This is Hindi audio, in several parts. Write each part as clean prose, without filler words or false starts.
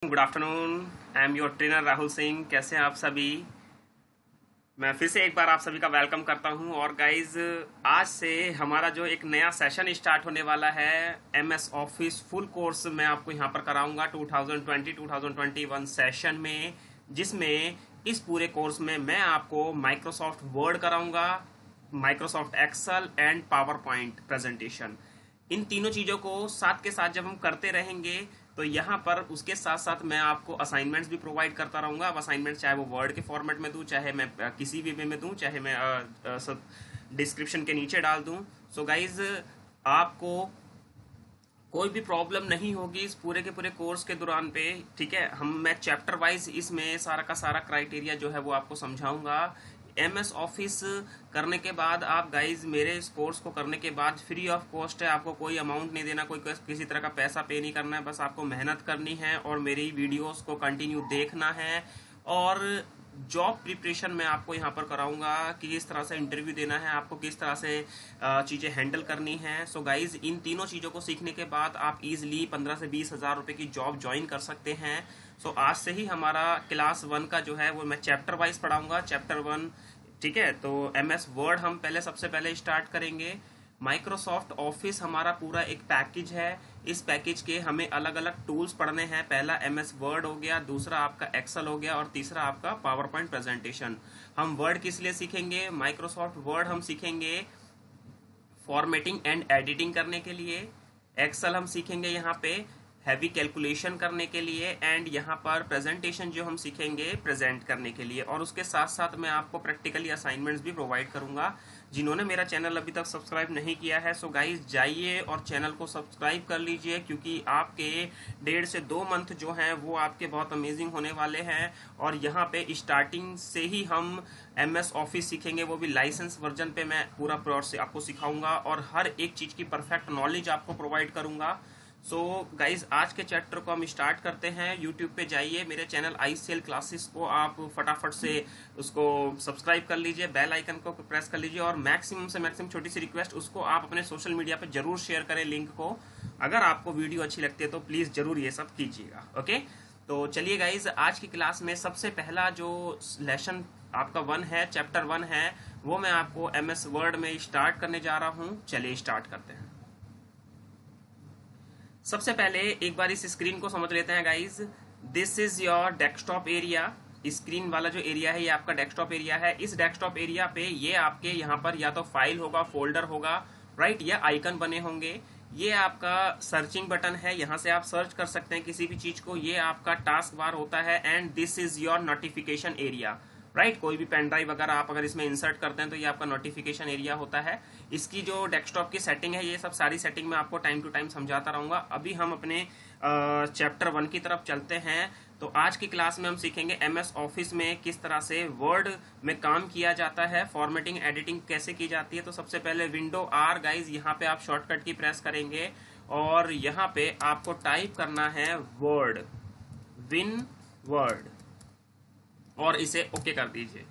Good afternoon. I am your trainer Rahul Singh. कैसे हैं आप सभी? मैं फिर से एक बार आप सभी का वेलकम करता हूं। और गाइज, आज से हमारा जो एक नया सेशन स्टार्ट होने वाला है, एमएस ऑफिस फुल कोर्स मैं आपको यहां पर कराऊंगा 2020-2021 सेशन में, जिसमें इस पूरे कोर्स में मैं आपको माइक्रोसॉफ्ट वर्ड कराऊंगा, Microsoft Excel and PowerPoint presentation. इन तीनों चीज़ों को साथ के साथ जब हम करते रहेंगे तो यहाँ पर उसके साथ साथ मैं आपको असाइनमेंट्स भी प्रोवाइड करता रहूंगा। अब असाइनमेंट्स चाहे वो वर्ड के फॉर्मेट में दूं, चाहे मैं किसी भी वे में दूं, चाहे मैं डिस्क्रिप्शन के नीचे डाल दूं। सो गाइज, आपको कोई भी प्रॉब्लम नहीं होगी इस पूरे के पूरे कोर्स के दौरान पे। ठीक है, मैं चैप्टर वाइज इसमें सारा का सारा क्राइटेरिया जो है वो आपको समझाऊंगा। एमएस ऑफिस करने के बाद आप गाइज, मेरे इस कोर्स को करने के बाद फ्री ऑफ कॉस्ट है, आपको कोई अमाउंट नहीं देना, कोई किसी तरह का पैसा पे नहीं करना है। बस आपको मेहनत करनी है और मेरी वीडियोस को कंटिन्यू देखना है। और जॉब प्रिपरेशन मैं आपको यहाँ पर कराऊंगा कि किस तरह से इंटरव्यू देना है, आपको किस तरह से चीज़ें हैंडल करनी है। सो गाइज, इन तीनों चीज़ों को सीखने के बाद आप इजीली 15 से 20 हज़ार रुपए की जॉब ज्वाइन कर सकते हैं। सो आज से ही हमारा क्लास 1 का जो है वो मैं चैप्टर वाइज पढ़ाऊंगा। चैप्टर 1, ठीक है। तो एमएस वर्ड हम सबसे पहले स्टार्ट करेंगे। माइक्रोसॉफ्ट ऑफिस हमारा पूरा एक पैकेज है। इस पैकेज के हमें अलग अलग टूल्स पढ़ने हैं। पहला एमएस वर्ड हो गया, दूसरा आपका एक्सेल हो गया और तीसरा आपका पावर पॉइंट प्रेजेंटेशन। हम वर्ड किस लिए सीखेंगे? माइक्रोसॉफ्ट वर्ड हम सीखेंगे फॉर्मेटिंग एंड एडिटिंग करने के लिए। एक्सेल हम सीखेंगे यहाँ पे हैवी कैलकुलेशन करने के लिए। एंड यहाँ पर प्रेजेंटेशन जो हम सीखेंगे प्रेजेंट करने के लिए। और उसके साथ साथ मैं आपको प्रैक्टिकली असाइनमेंट्स भी प्रोवाइड करूंगा। जिन्होंने मेरा चैनल अभी तक सब्सक्राइब नहीं किया है, सो गाइज जाइए और चैनल को सब्सक्राइब कर लीजिए, क्योंकि आपके 1.5 से 2 मंथ जो हैं वो आपके बहुत अमेजिंग होने वाले हैं। और यहाँ पे स्टार्टिंग से ही हम एमएस ऑफिस सीखेंगे, वो भी लाइसेंस वर्जन पे मैं पूरा प्रोसेस आपको सिखाऊंगा और हर एक चीज की परफेक्ट नॉलेज आपको प्रोवाइड करूंगा। सो गाइज, आज के चैप्टर को हम स्टार्ट करते हैं। यूट्यूब पे जाइए, मेरे चैनल आईसीएल क्लासेस को आप फटाफट से उसको सब्सक्राइब कर लीजिए, बेल आइकन को प्रेस कर लीजिए और मैक्सिमम से मैक्सिमम छोटी सी रिक्वेस्ट, उसको आप अपने सोशल मीडिया पे जरूर शेयर करें लिंक को। अगर आपको वीडियो अच्छी लगती है तो प्लीज जरूर ये सब कीजिएगा। ओके, तो चलिए गाइज, आज की क्लास में सबसे पहला जो लेसन आपका 1 है, चैप्टर 1 है, वो मैं आपको एमएस वर्ड में स्टार्ट करने जा रहा हूँ। चलिए स्टार्ट करते हैं। सबसे पहले एक बार इस स्क्रीन को समझ लेते हैं guys. This is your desktop area. Screen वाला जो एरिया है ये आपका डेस्कटॉप एरिया है। इस डेस्कटॉप एरिया पे ये आपके यहाँ पर या तो फाइल होगा, फोल्डर होगा, राइट, या आइकन बने होंगे। ये आपका सर्चिंग बटन है, यहाँ से आप सर्च कर सकते हैं किसी भी चीज को। ये आपका टास्क बार होता है। And this is your notification area, right. कोई भी पेन ड्राइव वगैरह आप अगर इसमें इंसर्ट करते हैं तो ये आपका नोटिफिकेशन एरिया होता है। इसकी जो डेस्कटॉप की सेटिंग है, ये सब सारी सेटिंग मैं आपको टाइम टू टाइम समझाता रहूंगा। अभी हम अपने चैप्टर 1 की तरफ चलते हैं। तो आज की क्लास में हम सीखेंगे एमएस ऑफिस में किस तरह से वर्ड में काम किया जाता है, फॉर्मेटिंग एडिटिंग कैसे की जाती है। तो सबसे पहले विंडो आर गाइज, यहाँ पे आप शॉर्टकट की प्रेस करेंगे और यहाँ पे आपको टाइप करना है वर्ड, विन वर्ड, और इसे ओके कर दीजिए।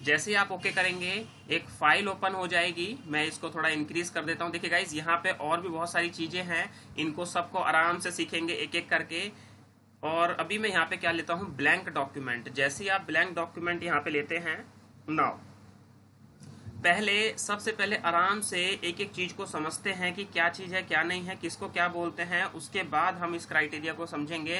जैसे ही आप ओके करेंगे एक फाइल ओपन हो जाएगी। मैं इसको थोड़ा इंक्रीज कर देता हूं। देखिए गाइज, यहाँ पे और भी बहुत सारी चीजें हैं, इनको सबको आराम से सीखेंगे एक एक करके। और अभी मैं यहाँ पे क्या लेता हूँ, ब्लैंक डॉक्यूमेंट। जैसे ही आप ब्लैंक डॉक्यूमेंट यहाँ पे लेते हैं, नाउ पहले सबसे पहले आराम से एक एक चीज को समझते हैं कि क्या चीज है, क्या नहीं है, किसको क्या बोलते हैं। उसके बाद हम इस क्राइटेरिया को समझेंगे।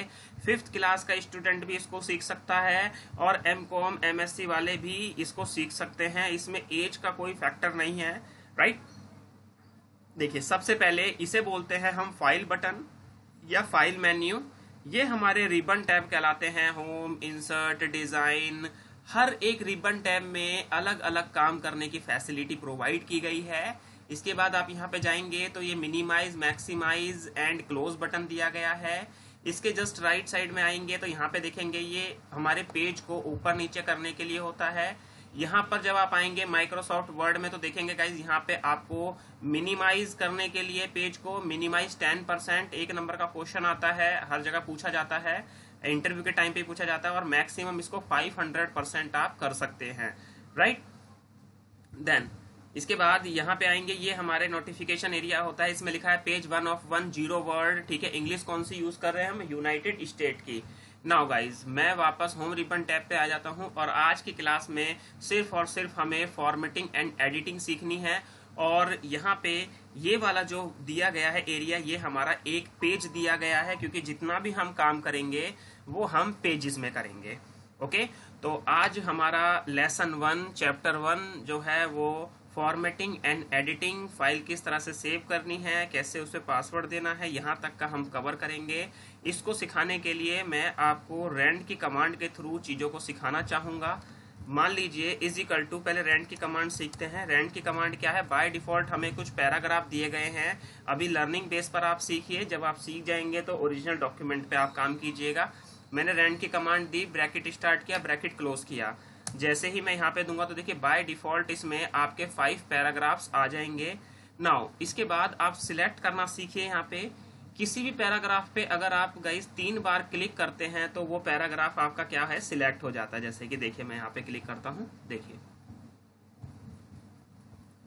5th क्लास का स्टूडेंट भी इसको सीख सकता है और एमकॉम एमएससी वाले भी इसको सीख सकते हैं। इसमें एज का कोई फैक्टर नहीं है, राइट। देखिए, सबसे पहले इसे बोलते हैं हम फाइल बटन या फाइल मेन्यू। ये हमारे रिबन टैब कहलाते हैं। होम, इंसर्ट, डिजाइन, हर एक रिबन टैब में अलग अलग काम करने की फैसिलिटी प्रोवाइड की गई है। इसके बाद आप यहाँ पे जाएंगे तो ये minimise, maximise and close button दिया गया है। इसके जस्ट राइट साइड में आएंगे तो यहाँ पे देखेंगे ये हमारे पेज को ऊपर नीचे करने के लिए होता है। यहाँ पर जब आप आएंगे माइक्रोसॉफ्ट वर्ड में तो देखेंगे गाइज, यहाँ पे आपको मिनिमाइज करने के लिए पेज को मिनिमाइज 10%, 1 नंबर का क्वेश्चन आता है, हर जगह पूछा जाता है, इंटरव्यू के टाइम पे पूछा जाता है। और मैक्सिमम इसको 500% आप कर सकते हैं, राइट। देन इसके बाद यहाँ पे आएंगे, ये हमारे नोटिफिकेशन एरिया होता है, इसमें लिखा है पेज 1 ऑफ 10 वर्ड, ठीक है। इंग्लिश कौन सी यूज कर रहे हैं हम, यूनाइटेड स्टेट की। नाउ गाइज मैं वापस होम रिबन टैब पे आ जाता हूँ और आज की क्लास में सिर्फ और सिर्फ हमें फॉर्मेटिंग एंड एडिटिंग सीखनी है। और यहाँ पे ये वाला जो दिया गया है एरिया, ये हमारा एक पेज दिया गया है, क्योंकि जितना भी हम काम करेंगे वो हम पेजेस में करेंगे। ओके, तो आज हमारा लेसन 1 चैप्टर 1 जो है वो फॉर्मेटिंग एंड एडिटिंग, फाइल किस तरह से सेव करनी है, कैसे उसे पासवर्ड देना है, यहाँ तक का हम कवर करेंगे। इसको सिखाने के लिए मैं आपको रैंड की कमांड के थ्रू चीज़ों को सिखाना चाहूँगा। मान लीजिए इज इक्वल टू, पहले रैंड की कमांड सीखते हैं। रैंड की कमांड क्या है, बाय डिफॉल्ट हमें कुछ पैराग्राफ दिए गए हैं, अभी लर्निंग बेस पर आप सीखिए, जब आप सीख जाएंगे तो ओरिजिनल डॉक्यूमेंट पे आप काम कीजिएगा। मैंने रैंड की कमांड दी, ब्रैकेट स्टार्ट किया, ब्रैकेट क्लोज किया। जैसे ही मैं यहाँ पे दूंगा तो देखिए बाय डिफॉल्ट इसमें आपके 5 पैराग्राफ्स आ जाएंगे। नाउ इसके बाद आप सिलेक्ट करना सीखिए। यहाँ पे किसी भी पैराग्राफ पे अगर आप गाइस 3 बार क्लिक करते हैं तो वो पैराग्राफ आपका क्या है, सिलेक्ट हो जाता है। जैसे कि देखिए मैं यहाँ पे क्लिक करता हूँ, देखिए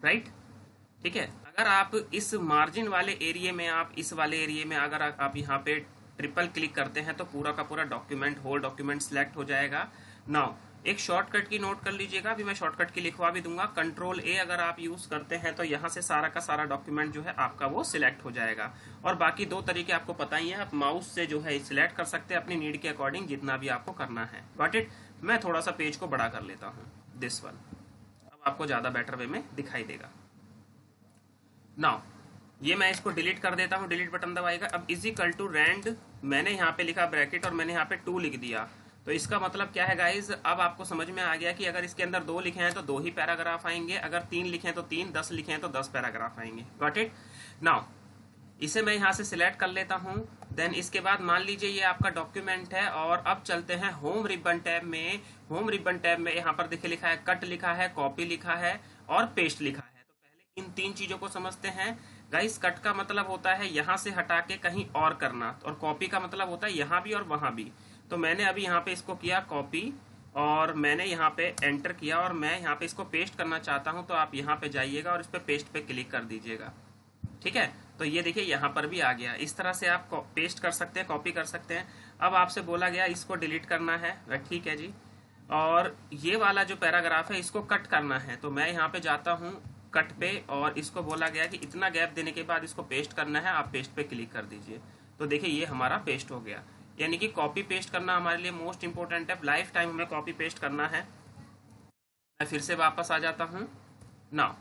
राइट, ठीक है। अगर आप इस मार्जिन वाले एरिया में, आप इस वाले एरिया में अगर आप यहाँ पे ट्रिपल क्लिक करते हैं तो पूरा का पूरा डॉक्यूमेंट, होल डॉक्यूमेंट सिलेक्ट हो जाएगा। नाउ एक शॉर्टकट की नोट कर लीजिएगा, अभी मैं शॉर्टकट की लिखवा भी दूंगा। कंट्रोल ए अगर आप यूज करते हैं तो यहाँ से सारा का सारा डॉक्यूमेंट जो है आपका वो सिलेक्ट हो जाएगा। और बाकी 2 तरीके आपको पता ही है, आप माउस से जो है सिलेक्ट कर सकते हैं अपनी नीड के अकॉर्डिंग, जितना भी आपको करना है। Got it. मैं थोड़ा सा पेज को बड़ा कर लेता हूँ, दिस वन, अब आपको ज्यादा बेटर वे में दिखाई देगा। नाउ ये मैं इसको डिलीट कर देता हूँ, डिलीट बटन दबाएगा। अब इज इक्वल टू रैंड, मैंने यहाँ पे लिखा ब्रैकेट और मैंने यहाँ पे 2 लिख दिया। तो इसका मतलब क्या है गाइज, अब आपको समझ में आ गया कि अगर इसके अंदर 2 लिखे हैं तो 2 ही पैराग्राफ आएंगे, अगर 3 लिखे हैं तो 3, 10 लिखे हैं तो 10 पैराग्राफ आएंगे। Got it. नाउ इसे मैं यहाँ से सिलेक्ट कर लेता हूँ। देन इसके बाद मान लीजिए ये आपका डॉक्यूमेंट है और अब चलते हैं होम रिबन टैब में। होम रिबन टैब में यहाँ पर देखिए लिखा है कट लिखा है, कॉपी लिखा है और पेस्ट लिखा है। तो पहले इन 3 चीजों को समझते हैं गाइस। कट का मतलब होता है यहाँ से हटा के कहीं और करना, और कॉपी का मतलब होता है यहाँ भी और वहां भी। तो मैंने अभी यहाँ पे इसको किया कॉपी और मैंने यहाँ पे एंटर किया और मैं यहाँ पे इसको पेस्ट करना चाहता हूँ, तो आप यहाँ पे जाइएगा और इस पे पेस्ट पे क्लिक कर दीजिएगा, ठीक है। तो ये देखिए यहाँ पर भी आ गया। इस तरह से आप पेस्ट कर सकते हैं, कॉपी कर सकते हैं। अब आपसे बोला गया इसको डिलीट करना है, ठीक है जी। और ये वाला जो पैराग्राफ है इसको कट करना है, तो मैं यहाँ पे जाता हूँ कट पे और इसको बोला गया कि इतना गैप देने के बाद इसको पेस्ट करना है, आप पेस्ट पे क्लिक कर दीजिए। तो देखिए ये हमारा पेस्ट हो गया। यानी कि कॉपी पेस्ट करना हमारे लिए मोस्ट इंपोर्टेंट है, लाइफ टाइम हमें कॉपी पेस्ट करना है। मैं फिर से वापस आ जाता हूँ। नाउ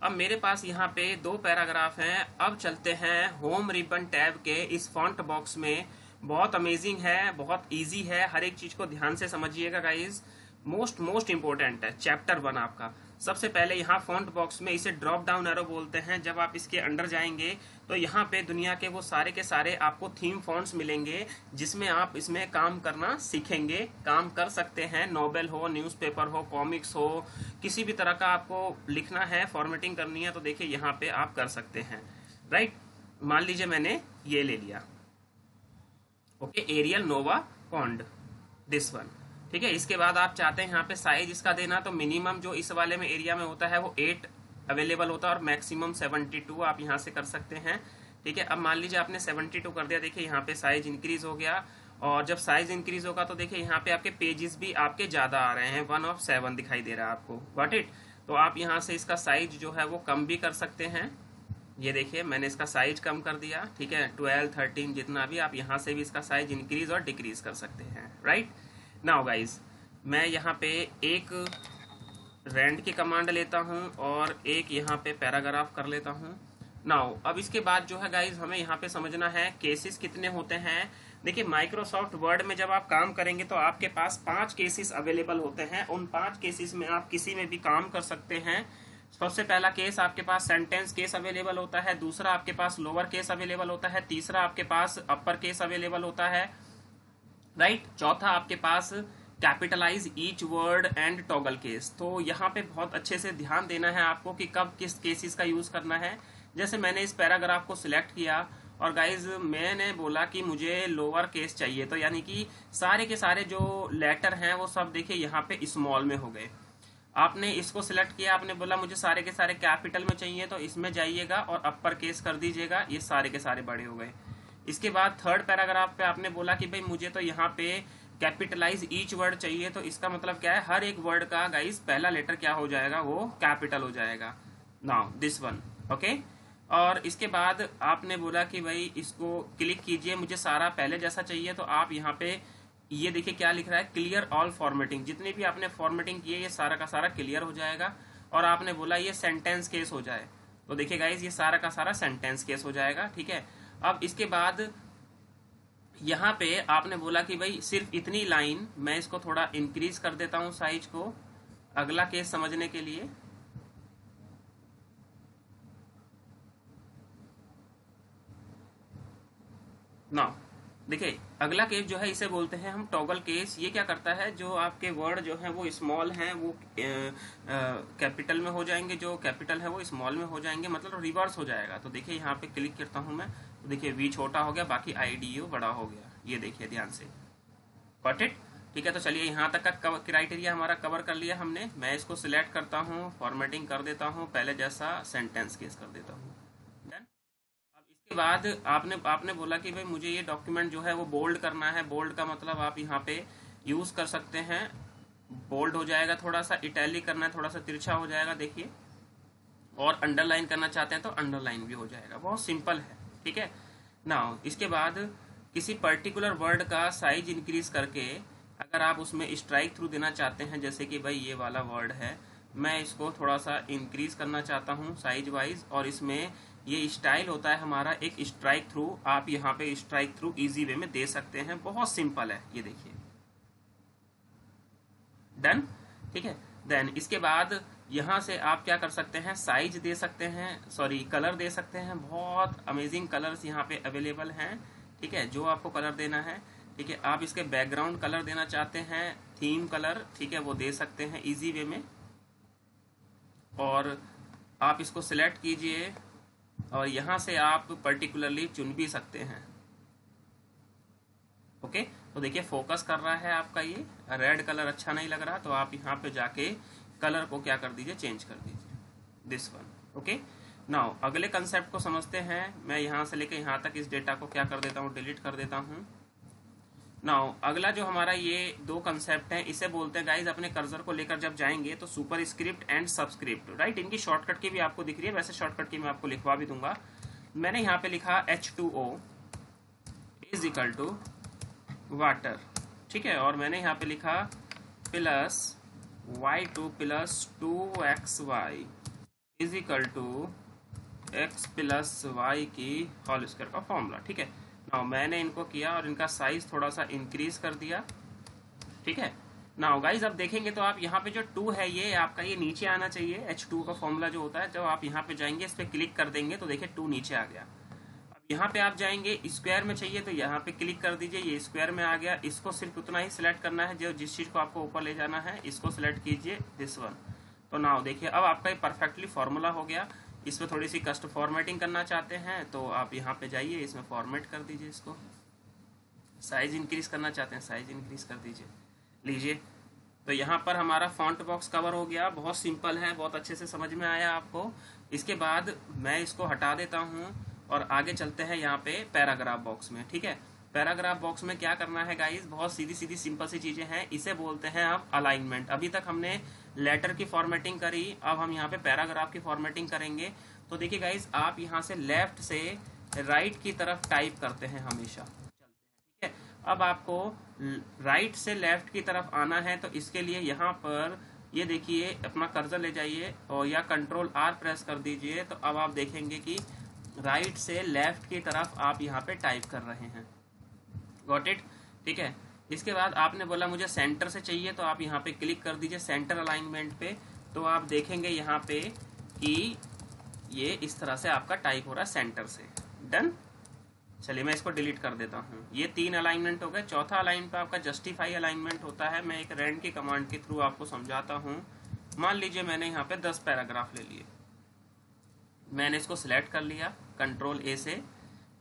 अब मेरे पास यहाँ पे 2 पैराग्राफ हैं। अब चलते हैं होम रिबन टैब के इस फॉन्ट बॉक्स में। बहुत अमेजिंग है, बहुत इजी है, हर एक चीज को ध्यान से समझिएगा गाइज। मोस्ट इंपोर्टेंट है चैप्टर 1 आपका। सबसे पहले यहाँ फॉन्ट बॉक्स में, इसे ड्रॉप डाउन एरो बोलते हैं, जब आप इसके अंडर जाएंगे तो यहाँ पे दुनिया के वो सारे के सारे आपको थीम फॉन्ट्स मिलेंगे, जिसमें आप इसमें काम करना सीखेंगे, काम कर सकते हैं। नॉवेल हो, न्यूज़पेपर हो, कॉमिक्स हो, किसी भी तरह का आपको लिखना है, फॉर्मेटिंग करनी है, तो देखिए यहाँ पे आप कर सकते हैं, राइट। मान लीजिए मैंने ये ले लिया, okay, Arial Nova pond, this one, ठीक है। इसके बाद आप चाहते हैं यहाँ पे साइज इसका देना, तो मिनिमम जो इस वाले में एरिया में होता है वो 8 अवेलेबल होता है और मैक्सिमम 72 आप यहाँ से कर सकते हैं, ठीक है। अब मान लीजिए आपने 72 कर दिया, देखिए यहाँ पे साइज इंक्रीज हो गया। और जब साइज इंक्रीज होगा तो देखिए यहाँ पे आपके पेजेस भी आपके ज्यादा आ रहे हैं, 1 of 7 दिखाई दे रहा है आपको, गॉट इट। तो आप यहाँ से इसका साइज जो है वो कम भी कर सकते हैं। ये देखिए मैंने इसका साइज कम कर दिया, ठीक है, 12, 13 जितना भी। आप यहाँ से भी इसका साइज इंक्रीज और डिक्रीज कर सकते हैं, राइट। नाउ गाइज मैं यहाँ पे एक रैंड की कमांड लेता हूँ और एक यहाँ पे पैराग्राफ कर लेता हूँ। नाउ अब इसके बाद जो है गाइज हमें यहाँ पे समझना है केसेस कितने होते हैं। देखिए माइक्रोसॉफ्ट वर्ड में जब आप काम करेंगे तो आपके पास 5 केसेस अवेलेबल होते हैं। उन 5 केसेस में आप किसी में भी काम कर सकते हैं। सबसे पहला केस आपके पास सेंटेंस केस अवेलेबल होता है, दूसरा आपके पास लोअर केस अवेलेबल होता है, तीसरा आपके पास अपर केस अवेलेबल होता है, राइट। चौथा आपके पास capitalize each word and toggle case. तो यहाँ पे बहुत अच्छे से ध्यान देना है आपको कि कब किस केसेस का यूज करना है। जैसे मैंने इस पैराग्राफ को सिलेक्ट किया और गाइज मैंने बोला कि मुझे लोअर केस चाहिए, तो यानी कि सारे के सारे जो लेटर हैं वो सब देखिए यहाँ पे स्मॉल में हो गए। आपने इसको सिलेक्ट किया, आपने बोला मुझे सारे के सारे कैपिटल में चाहिए, तो इसमें जाइएगा और अपर केस कर दीजिएगा, ये सारे के सारे बड़े हो गए। इसके बाद थर्ड पैराग्राफ पे आपने बोला कि भाई मुझे तो यहाँ पे कैपिटलाइज ईच वर्ड चाहिए, तो इसका मतलब क्या है, हर एक वर्ड का गाइस पहला लेटर क्या हो जाएगा, वो कैपिटल हो जाएगा। Now this one, okay. और इसके बाद आपने बोला कि भाई इसको क्लिक कीजिए, मुझे सारा पहले जैसा चाहिए, तो आप यहाँ पे ये देखिए क्या लिख रहा है, क्लियर ऑल फॉर्मेटिंग, जितने भी आपने फॉर्मेटिंग किए ये सारा का सारा क्लियर हो जाएगा। और आपने बोला ये सेंटेंस केस हो जाए, तो देखिए गाइज ये सारा का सारा सेंटेंस केस हो जाएगा, ठीक है। अब इसके बाद यहाँ पे आपने बोला कि भाई सिर्फ इतनी लाइन, मैं इसको थोड़ा इंक्रीज कर देता हूँ साइज को अगला केस समझने के लिए। नाउ देखिए अगला केस जो है इसे बोलते हैं हम टॉगल केस। ये क्या करता है, जो आपके वर्ड जो है वो स्मॉल हैं वो कैपिटल में हो जाएंगे, जो कैपिटल है वो स्मॉल में हो जाएंगे, मतलब रिवर्स हो जाएगा। तो देखिए यहाँ पे क्लिक करता हूँ मैं, तो देखिए वी छोटा हो गया, बाकी IDU बड़ा हो गया, ये देखिए ध्यान से, गॉट इट, ठीक है। तो चलिए यहाँ तक का क्राइटेरिया हमारा कवर कर लिया हमने। मैं इसको सिलेक्ट करता हूँ, फॉर्मेटिंग कर देता हूँ, पहले जैसा सेंटेंस केस कर देता हूँ। इसके बाद आपने बोला कि भाई मुझे ये डॉक्यूमेंट जो है वो बोल्ड करना है। बोल्ड का मतलब आप यहाँ पे यूज कर सकते हैं, बोल्ड हो जाएगा, थोड़ा सा इटैलिक करना है, थोड़ा सा तिरछा हो जाएगा, देखिए। और अंडरलाइन करना चाहते हैं तो अंडरलाइन भी हो जाएगा, बहुत सिंपल है, ठीक है। नाउ इसके बाद किसी पर्टिकुलर वर्ड का साइज इंक्रीज करके अगर आप उसमें स्ट्राइक थ्रू देना चाहते हैं, जैसे कि भाई ये वाला वर्ड है, मैं इसको थोड़ा सा इंक्रीज करना चाहता हूँ साइज वाइज, और इसमें ये स्टाइल होता है हमारा एक स्ट्राइक थ्रू। आप यहाँ पे स्ट्राइक थ्रू इजी वे में दे सकते हैं, बहुत सिंपल है, ये देखिए, डन, ठीक है। देन इसके बाद यहाँ से आप क्या कर सकते हैं, साइज दे सकते हैं, सॉरी कलर दे सकते हैं। बहुत अमेजिंग कलर्स यहाँ पे अवेलेबल हैं, ठीक है, जो आपको कलर देना है, ठीक है। आप इसके बैकग्राउंड कलर देना चाहते हैं, थीम कलर, ठीक है, वो दे सकते हैं इजी वे में। और आप इसको सिलेक्ट कीजिए और यहाँ से आप पर्टिकुलरली चुन भी सकते हैं, ओके। तो देखिए फोकस कर रहा है आपका, ये रेड कलर अच्छा नहीं लग रहा, तो आप यहाँ पे जाके कलर को क्या कर दीजिए, चेंज कर दीजिए, दिस वन, ओके। नाउ अगले कंसेप्ट को समझते हैं। मैं यहाँ से लेके यहाँ तक इस डेटा को क्या कर देता हूँ, डिलीट कर देता हूँ। नाउ अगला जो हमारा ये दो कंसेप्ट हैं, इसे बोलते हैं गाइज, अपने कर्सर को लेकर जब जाएंगे तो super script and subscript, right. इनकी शॉर्टकट की भी आपको दिख रही है, वैसे शॉर्टकट की मैं आपको लिखवा भी दूंगा। मैंने यहाँ पे लिखा H2O is equal to water, ठीक है, और मैंने यहाँ पे लिखा plus Y2 plus 2XY is equal to x plus y की होल स्क्वायर का फॉर्मूला, ठीक है। नाउ मैंने इनको किया और इनका साइज थोड़ा सा इंक्रीज कर दिया, ठीक है। नाउ गाइज अब देखेंगे तो आप यहाँ पे जो 2 है ये आपका ये नीचे आना चाहिए। H2 का फॉर्मूला जो होता है, जब आप यहाँ पे जाएंगे इस पे क्लिक कर देंगे तो देखिए 2 नीचे आ गया। अब यहाँ पे आप जाएंगे, स्क्वायर में चाहिए तो यहाँ पे क्लिक कर दीजिए, ये स्क्वायर में आ गया। इसको सिर्फ उतना ही सिलेक्ट करना है, जो जिस चीज को आपको ऊपर ले जाना है इसको सिलेक्ट कीजिए, दिस वन। तो नाउ देखिए अब आपका ये परफेक्टली फॉर्मूला हो गया। इसमें थोड़ी सी कस्ट फॉर्मेटिंग करना चाहते हैं तो आप यहाँ पे जाइए, इसमें फॉर्मेट कर दीजिए, इसको साइज इंक्रीज करना चाहते हैं, साइज इंक्रीज कर दीजिए, लीजिए। तो यहाँ पर हमारा फॉन्ट बॉक्स कवर हो गया, बहुत सिंपल है, बहुत अच्छे से समझ में आया आपको। इसके बाद मैं इसको हटा देता हूँ और आगे चलते हैं यहाँ पे पैराग्राफ बॉक्स में, ठीक है। पैराग्राफ बॉक्स में क्या करना है गाइज, बहुत सीधी सीधी सिंपल सी चीजें हैं, इसे बोलते हैं आप अलाइनमेंट। अभी तक हमने लेटर की फॉर्मेटिंग करी, अब हम यहाँ पे पैराग्राफ की फॉर्मेटिंग करेंगे। तो देखिए गाइज आप यहाँ से लेफ्ट से राइट की तरफ टाइप करते हैं हमेशा, ठीक है। अब आपको राइट से लेफ्ट की तरफ आना है, तो इसके लिए यहाँ पर ये देखिए अपना कर्सर ले जाइए और या Ctrl+R प्रेस कर दीजिए, तो अब आप देखेंगे कि राइट से लेफ्ट की तरफ आप यहाँ पे टाइप कर रहे हैं, गॉट इट, ठीक है। इसके बाद आपने बोला मुझे सेंटर से चाहिए, तो आप यहाँ पे क्लिक कर दीजिए सेंटर अलाइनमेंट पे, तो आप देखेंगे यहाँ पे कि ये इस तरह से आपका टाइप हो रहा है सेंटर से, डन। चलिए मैं इसको डिलीट कर देता हूँ। ये 3 अलाइनमेंट हो गए। चौथा अलाइन पे आपका जस्टिफाई अलाइनमेंट होता है। मैं एक रैंड की कमांड के थ्रू आपको समझाता हूँ। मान लीजिए मैंने यहाँ पे 10 पैराग्राफ ले लिए, मैंने इसको सिलेक्ट कर लिया Ctrl+A से,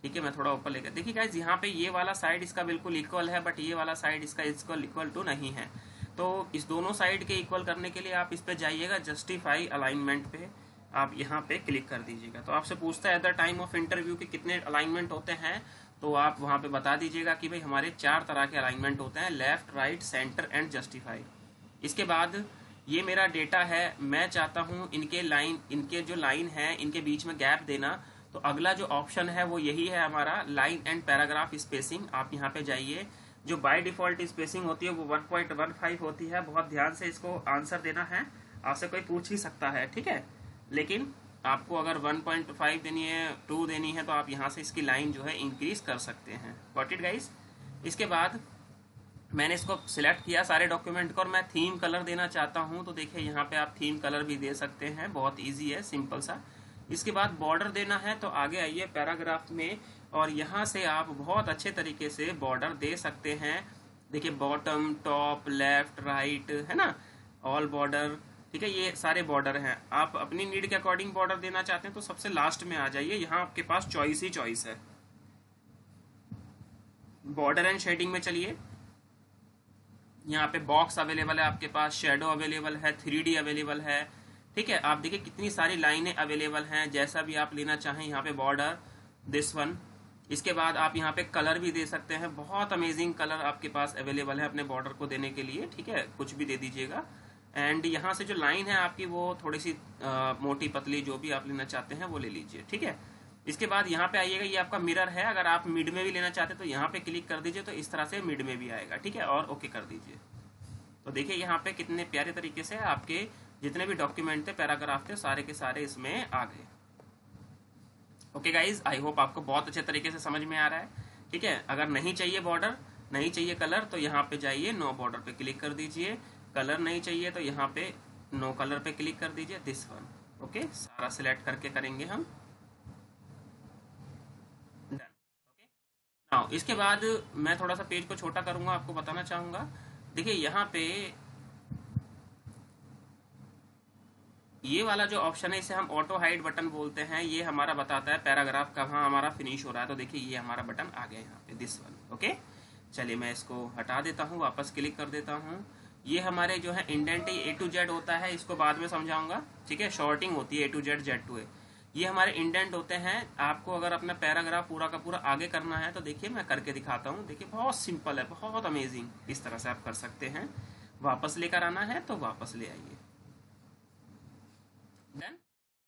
ठीक है। मैं थोड़ा ऊपर लेकर, देखिए गाइज यहाँ पे ये वाला साइड इसका बिल्कुल इक्वल है, बट ये वाला साइड इसका इक्वल टू नहीं है। तो इस दोनों साइड के इक्वल करने के लिए आप इस पे जाइएगा, जस्टिफाई अलाइनमेंट पे आप यहाँ पे क्लिक कर दीजिएगा। तो आपसे पूछता है at the time of interview कि कितने अलाइनमेंट होते हैं, तो आप वहाँ पे बता दीजिएगा कि भाई हमारे 4 तरह के अलाइनमेंट होते हैं, left, right, centre and justify. इसके बाद ये मेरा डेटा है, मैं चाहता हूँ इनके जो लाइन है इनके बीच में गैप देना। तो अगला जो ऑप्शन है वो यही है हमारा, लाइन एंड पैराग्राफ स्पेसिंग। आप यहाँ पे जाइए, जो बाय डिफॉल्ट स्पेसिंग होती है वो 1.15 होती है। बहुत ध्यान से इसको आंसर देना है, आपसे कोई पूछ ही सकता है, ठीक है। लेकिन आपको अगर 1.5 देनी है, 2 देनी है, तो आप यहाँ से इसकी लाइन जो है इंक्रीज कर सकते हैं। Got it guys. इसके बाद मैंने इसको सिलेक्ट किया सारे डॉक्यूमेंट को, और मैं थीम कलर देना चाहता हूँ। तो देखिए यहाँ पे आप थीम कलर भी दे सकते हैं, बहुत ईजी है, सिंपल सा। इसके बाद बॉर्डर देना है, तो आगे आइए पैराग्राफ में, और यहाँ से आप बहुत अच्छे तरीके से बॉर्डर दे सकते हैं। देखिए बॉटम, टॉप, लेफ्ट, राइट, है ना, ऑल बॉर्डर, ठीक है, ये सारे बॉर्डर हैं। आप अपनी नीड के अकॉर्डिंग बॉर्डर देना चाहते हैं तो सबसे लास्ट में आ जाइए, यहाँ आपके पास चॉइस ही चॉइस है। बॉर्डर एंड शेडिंग में चलिए, यहाँ पे बॉक्स अवेलेबल है आपके पास, शेडो अवेलेबल है, 3D अवेलेबल है, ठीक है। आप देखिए कितनी सारी लाइनें अवेलेबल हैं, जैसा भी आप लेना चाहें। यहाँ पे बॉर्डर, दिस वन। इसके बाद आप यहाँ पे कलर भी दे सकते हैं, बहुत अमेजिंग कलर आपके पास अवेलेबल है अपने बॉर्डर को देने के लिए, ठीक है, कुछ भी दे दीजिएगा। एंड यहाँ से जो लाइन है आपकी वो थोड़ी सी मोटी पतली, जो भी आप लेना चाहते हैं वो ले लीजिए, ठीक है। इसके बाद यहाँ पे आइएगा, ये आपका मिरर है, अगर आप मिड में भी लेना चाहते हैं तो यहाँ पे क्लिक कर दीजिए, तो इस तरह से मिड में भी आएगा, ठीक है, और ओके कर दीजिए। तो देखिए यहाँ पे कितने प्यारे तरीके से आपके जितने भी डॉक्यूमेंट थे, पैराग्राफ थे, सारे के सारे इसमें आ गए। ओके गाइज, आई होप आपको बहुत अच्छे तरीके से समझ में आ रहा है, ठीक है। अगर नहीं चाहिए बॉर्डर, नहीं चाहिए कलर, तो यहाँ पे जाइए, नो बॉर्डर पे क्लिक कर दीजिए। कलर नहीं चाहिए तो यहाँ पे नो कलर पे क्लिक कर दीजिए, दिस वन। ओके, सारा सिलेक्ट करके करेंगे हम, डन। ओके, नाउ इसके बाद मैं थोड़ा सा पेज को छोटा करूंगा, आपको बताना चाहूंगा। देखिए यहाँ पे ये वाला जो ऑप्शन है इसे हम ऑटो हाइड बटन बोलते हैं। ये हमारा बताता है पैराग्राफ कहाँ हमारा फिनिश हो रहा है। तो देखिए ये हमारा बटन आ गया यहाँ पे, दिस वन। ओके, चलिए मैं इसको हटा देता हूँ, वापस क्लिक कर देता हूँ। ये हमारे जो है इंडेंट A to Z होता है, इसको बाद में समझाऊंगा, ठीक है। शॉर्टिंग होती है A to Z, Z to A। ये हमारे इंडेंट होते हैं। आपको अगर अपना पैराग्राफ पूरा का पूरा आगे करना है तो देखिए मैं करके दिखाता हूँ। देखिए बहुत सिंपल है, बहुत अमेजिंग, इस तरह से आप कर सकते हैं। वापस लेकर आना है तो वापस ले आइए, डन,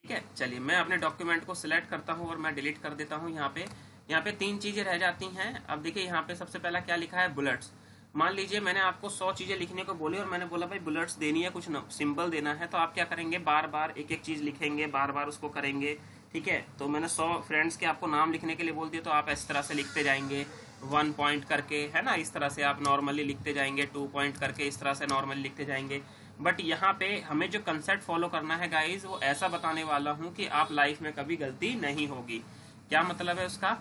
ठीक है। चलिए मैं अपने डॉक्यूमेंट को सिलेक्ट करता हूँ और मैं डिलीट कर देता हूँ। यहाँ पे 3 चीजें रह जाती हैं। अब देखिए यहाँ पे सबसे पहला क्या लिखा है, बुलेट्स। मान लीजिए मैंने आपको 100 चीजें लिखने को बोली और मैंने बोला भाई बुलेट्स देनी है, कुछ सिंबल देना है, तो आप क्या करेंगे, बार बार एक एक चीज लिखेंगे, बार बार उसको करेंगे, ठीक है। तो मैंने 100 फ्रेंड्स के आपको नाम लिखने के लिए बोल दिया, तो आप इस तरह से लिखते जाएंगे, 1 पॉइंट करके, है ना, इस तरह से आप नॉर्मली लिखते जाएंगे, 2 पॉइंट करके इस तरह से नॉर्मली लिखते जाएंगे। बट यहाँ पे हमें जो कंसेप्ट फॉलो करना है गाइज, वो ऐसा बताने वाला हूँ कि आप लाइफ में कभी गलती नहीं होगी। क्या मतलब है उसका,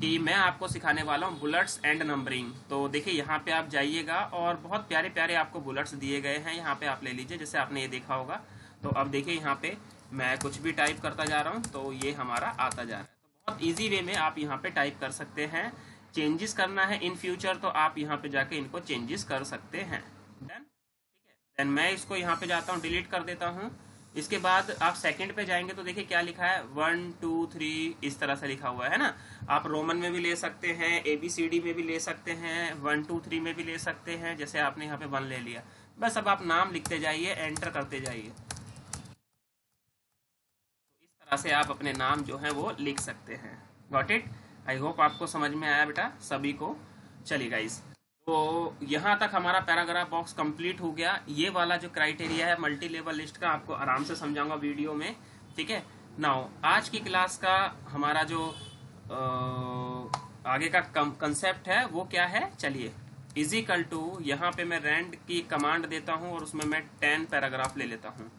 कि मैं आपको सिखाने वाला हूँ बुलेट्स एंड नंबरिंग। तो देखिए यहाँ पे आप जाइएगा और बहुत प्यारे प्यारे आपको बुलेट्स दिए गए हैं, यहाँ पे आप ले लीजिए, जैसे आपने ये देखा होगा। तो अब देखिए यहाँ पे मैं कुछ भी टाइप करता जा रहा हूँ तो ये हमारा आता जा रहा है। तो बहुत ईजी वे में आप यहाँ पे टाइप कर सकते हैं। चेंजेस करना है इन फ्यूचर तो आप यहाँ पे जाके इनको चेंजेस कर सकते हैं, डन, ठीक है। देन मैं इसको यहाँ पे जाता हूँ, डिलीट कर देता हूँ। इसके बाद आप सेकंड पे जाएंगे तो देखिए क्या लिखा है, 1 2 3 इस तरह से लिखा हुआ है ना। आप रोमन में भी ले सकते हैं, ABCD में भी ले सकते हैं, 1 2 3 में भी ले सकते हैं, जैसे आपने यहाँ पे 1 ले लिया। बस अब आप नाम लिखते जाइए, एंटर करते जाइए। तो इस तरह से आप अपने नाम जो है वो लिख सकते हैं। गॉट इट, आई होप आपको समझ में आया बेटा सभी को। चलिए गाइस, तो यहाँ तक हमारा पैराग्राफ बॉक्स कंप्लीट हो गया। ये वाला जो क्राइटेरिया है मल्टी लेवल लिस्ट का, आपको आराम से समझाऊंगा वीडियो में, ठीक है। नाउ आज की क्लास का हमारा जो आगे का कंसेप्ट है वो क्या है, चलिए, इजिकल टू, यहाँ पे मैं रैंड की कमांड देता हूँ और उसमें मैं 10 पैराग्राफ ले लेता हूँ।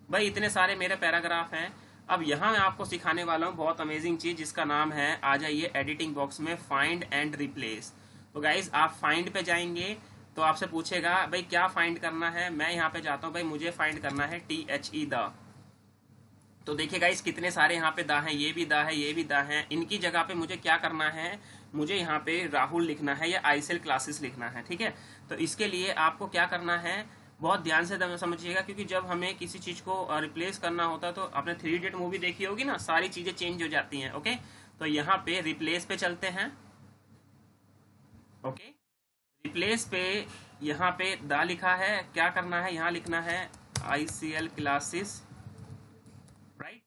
भाई इतने सारे मेरे पैराग्राफ हैं। अब यहाँ मैं आपको सिखाने वाला हूँ बहुत अमेजिंग चीज, जिसका नाम है, आ जाइए एडिटिंग बॉक्स में, फाइंड एंड रिप्लेस। तो गाइज आप फाइंड पे जाएंगे तो आपसे पूछेगा भाई क्या फाइंड करना है। मैं यहाँ पे जाता हूँ, भाई मुझे फाइंड करना है THE द। तो देखिए गाइज कितने सारे यहाँ पे दा हैं, ये भी दा है, ये भी दा है। इनकी जगह पे मुझे क्या करना है, मुझे यहाँ पे राहुल लिखना है या आईसेल क्लासेस लिखना है, ठीक है। तो इसके लिए आपको क्या करना है, बहुत ध्यान से समझिएगा, क्योंकि जब हमें किसी चीज को रिप्लेस करना होता है तो आपने 3 इडियट मूवी देखी होगी ना, सारी चीजें चेंज हो जाती हैं। ओके, तो यहाँ पे रिप्लेस पे चलते हैं। ओके, रिप्लेस पे यहाँ पे दा लिखा है, क्या करना है, यहाँ लिखना है ICL क्लासेस, राइट।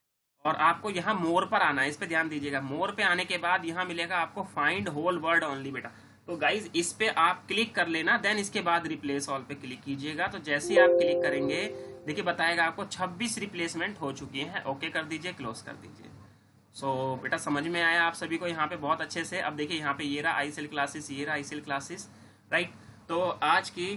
और आपको यहाँ मोर पर आना है, इस पे ध्यान दीजिएगा। मोर पे आने के बाद यहाँ मिलेगा आपको फाइंड होल वर्ड ओनली बेटा। तो गाइज इस पे आप क्लिक कर लेना, देन इसके बाद रिप्लेस ऑल पे क्लिक कीजिएगा। तो जैसे ही आप क्लिक करेंगे देखिए बताएगा आपको 26 रिप्लेसमेंट हो चुकी हैं। ओके कर दीजिए, क्लोज कर दीजिए। सो बेटा समझ में आया आप सभी को यहाँ पे बहुत अच्छे से। अब देखिए यहाँ पे ये रहा आईसेल क्लासेस, ये रहा आईसेल क्लासेस, राइट। तो आज की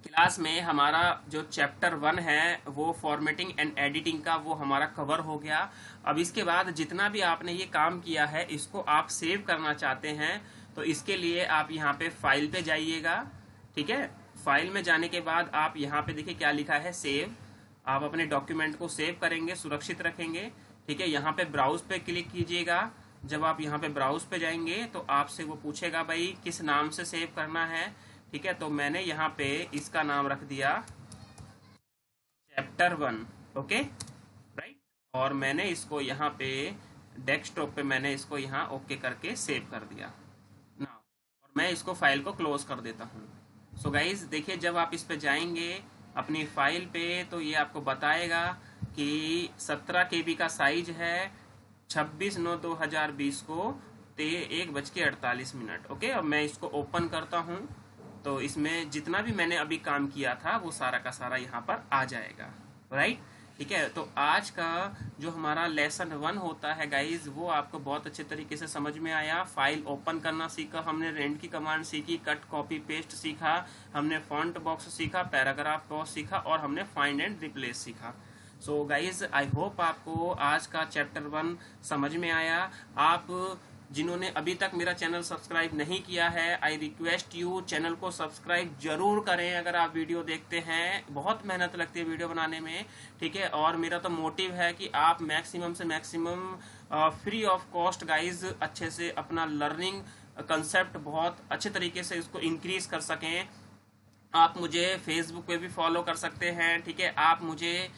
क्लास में हमारा जो चैप्टर 1 है वो फॉर्मेटिंग एंड एडिटिंग का, वो हमारा कवर हो गया। अब इसके बाद जितना भी आपने ये काम किया है इसको आप सेव करना चाहते हैं, तो इसके लिए आप यहाँ पे फाइल पे जाइएगा, ठीक है। फाइल में जाने के बाद आप यहाँ पे देखिए क्या लिखा है, सेव। आप अपने डॉक्यूमेंट को सेव करेंगे, सुरक्षित रखेंगे, ठीक है। यहाँ पे ब्राउज पे क्लिक कीजिएगा। जब आप यहाँ पे ब्राउज पे जाएंगे तो आपसे वो पूछेगा भाई किस नाम से सेव करना है, ठीक है। तो मैंने यहाँ पे इसका नाम रख दिया चैप्टर 1, ओके, राइट। और मैंने इसको यहाँ पे डेस्कटॉप पे मैंने इसको यहाँ ओके करके सेव कर दिया ना। और मैं इसको फाइल को क्लोज कर देता हूँ। सो गाइज देखिए जब आप इस पे जाएंगे अपनी फाइल पे तो ये आपको बताएगा कि 17 KB का साइज है, 26/9/2020 को 1:48। ओके, अब मैं इसको ओपन करता हूँ तो इसमें जितना भी मैंने अभी काम किया था वो सारा का सारा यहाँ पर आ जाएगा, राइट, ठीक है। तो आज का जो हमारा लेसन 1 होता है गाइज वो आपको बहुत अच्छे तरीके से समझ में आया। फाइल ओपन करना सीखा हमने, रेंट की कमांड सीखी, कट कॉपी पेस्ट सीखा हमने, फॉन्ट बॉक्स सीखा, पैराग्राफ बॉक्स सीखा और हमने फाइंड एंड रिप्लेस सीखा। सो गाइज आई होप आपको आज का चैप्टर 1 समझ में आया। आप जिन्होंने अभी तक मेरा चैनल सब्सक्राइब नहीं किया है, आई रिक्वेस्ट यू चैनल को सब्सक्राइब जरूर करें। अगर आप वीडियो देखते हैं, बहुत मेहनत लगती है वीडियो बनाने में, ठीक है। और मेरा तो मोटिव है कि आप मैक्सिमम से maximum free of cost guys अच्छे से अपना लर्निंग कंसेप्ट बहुत अच्छे तरीके से इसको इंक्रीज कर सकें। आप मुझे फेसबुक पे भी फॉलो कर सकते हैं, ठीक है। आप मुझे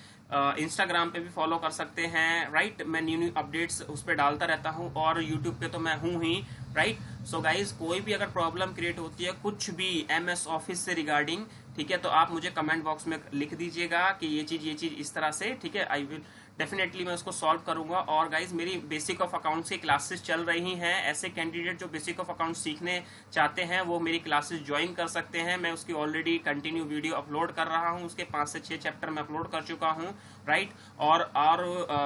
इंस्टाग्राम पे भी फॉलो कर सकते हैं, राइट। मैं न्यू अपडेट्स उस पर डालता रहता हूँ और यूट्यूब पे तो मैं हूँ ही, राइट। सो गाइज कोई भी अगर प्रॉब्लम क्रिएट होती है कुछ भी MS ऑफिस से रिगार्डिंग, ठीक है, तो आप मुझे कमेंट बॉक्स में लिख दीजिएगा कि ये चीज इस तरह से, ठीक है। आई विल डेफिनेटली मैं उसको सॉल्व करूंगा। और गाइज मेरी बेसिक ऑफ अकाउंट्स की क्लासेस चल रही हैं, ऐसे कैंडिडेट जो बेसिक ऑफ अकाउंट सीखने चाहते हैं वो मेरी क्लासेस ज्वाइन कर सकते हैं। मैं उसकी ऑलरेडी कंटिन्यू वीडियो अपलोड कर रहा हूं, उसके 5 से 6 चैप्टर मैं अपलोड कर चुका हूं, राइट। और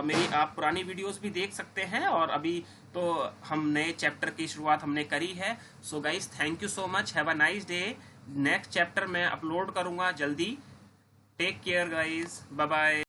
मेरी आप पुरानी वीडियोस भी देख सकते हैं, और अभी तो हम नए चैप्टर की शुरुआत हमने करी है। So guys thank you so much, have a nice day. Next chapter मैं अपलोड करूंगा जल्दी। Take care guys, bye bye.